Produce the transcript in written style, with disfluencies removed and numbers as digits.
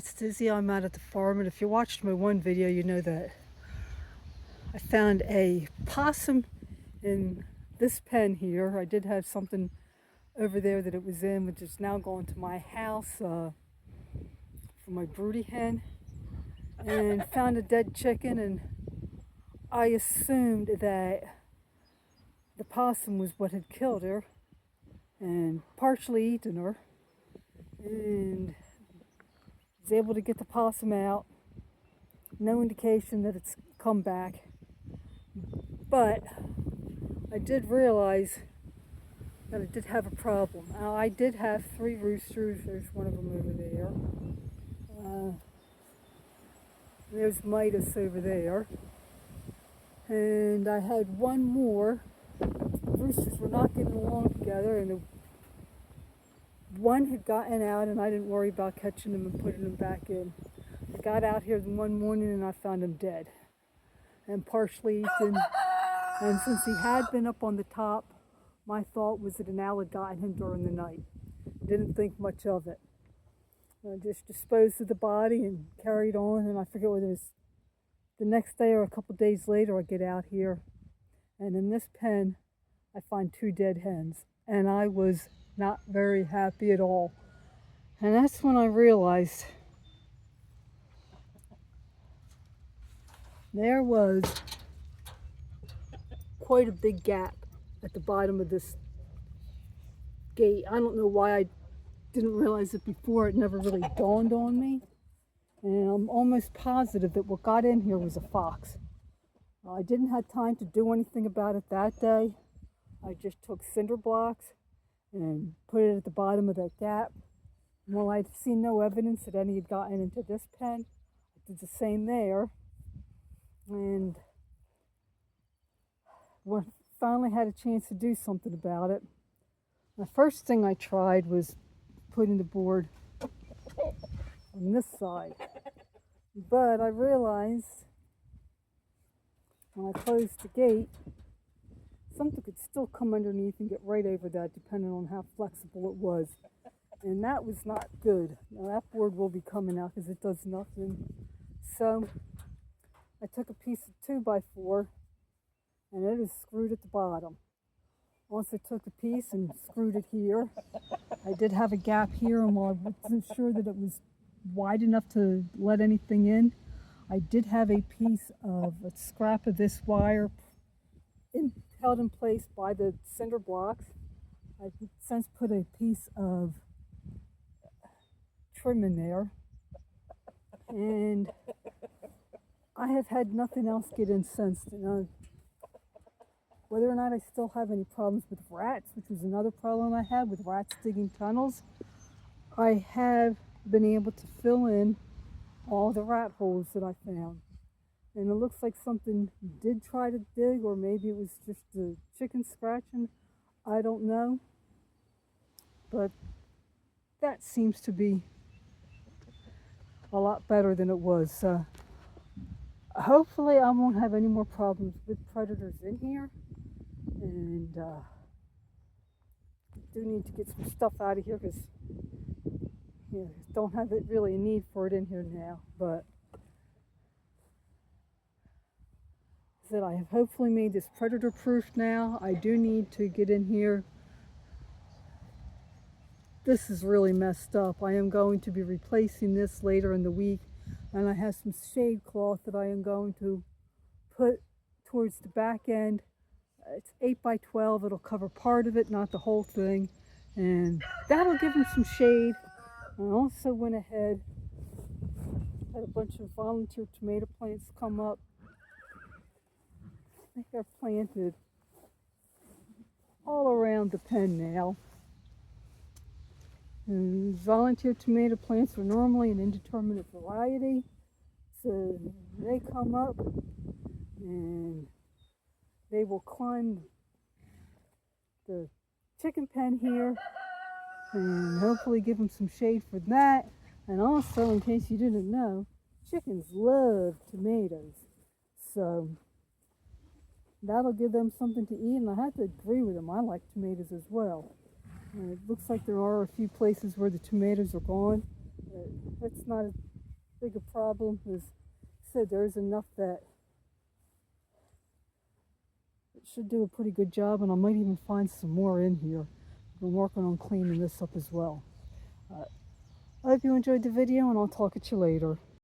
it's Dizzy. I'm out at the farm, and if you watched my one video, you know that I found a possum in this pen here. I did have something over there that it was in, which is now going to my house for my broody hen, and found a dead chicken, and I assumed that the possum was what had killed her and partially eaten her, and was able to get the possum out. No indication that it's come back, but I did realize that I did have a problem. I did have 3 roosters. There's one of them over there. There's Midas over there. And I had one more. The roosters were not getting along together, and one had gotten out, and I didn't worry about catching them and putting them back in. I got out here one morning and I found him dead and partially eaten. And since he had been up on the top, my thought was that an owl had gotten him during the night. Didn't think much of it. I just disposed of the body and carried on, and I forget whether it was the next day or a couple days later I get out here, and in this pen I find 2 dead hens, and I was not very happy at all. And that's when I realized there was quite a big gap at the bottom of this gate. I don't know why I didn't realize it before. It never really dawned on me. And I'm almost positive that what got in here was a fox. I didn't have time to do anything about it that day. I just took cinder blocks and put it at the bottom of that gap. And while I'd seen no evidence that any had gotten into this pen, I did the same there. And when I finally had a chance to do something about it, the first thing I tried was putting the board on this side. But I realized when I closed the gate, something could still come underneath and get right over that, depending on how flexible it was. And that was not good. Now that board will be coming out because it does nothing. So I took a piece of 2x4 and it is screwed at the bottom. Also took a piece and screwed it here. I did have a gap here, and while I wasn't sure that it was wide enough to let anything in, I did have a piece of a scrap of this wire held in place by the cinder blocks. I've since put a piece of trim in there, and I have had nothing else get in since. Whether or not I still have any problems with rats, which was another problem I had with rats digging tunnels, I have been able to fill in all the rat holes that I found. And it looks like something did try to dig, or maybe it was just the chicken scratching. I don't know. But that seems to be a lot better than it was. Hopefully I won't have any more problems with predators in here. And do need to get some stuff out of here because don't have it really a need for it in here now. But that I have hopefully made this predator proof now. I do need to get in here. This is really messed up. I am going to be replacing this later in the week, and I have some shade cloth that I am going to put towards the back end. It's 8x12. It'll cover part of it, not the whole thing, and that'll give them some shade. I also went ahead, had a bunch of volunteer tomato plants come up. I think they're planted all around the pen now. And volunteer tomato plants are normally an indeterminate variety, so they come up and they will climb the chicken pen here and hopefully give them some shade for that. And also, in case you didn't know, chickens love tomatoes, so that'll give them something to eat. And I have to agree with them, I like tomatoes as well. And it looks like there are a few places where the tomatoes are gone. That's not big a problem. As I said, there's enough that it should do a pretty good job, and I might even find some more in here. I've been working on cleaning this up as well. I hope you enjoyed the video, and I'll talk at you later.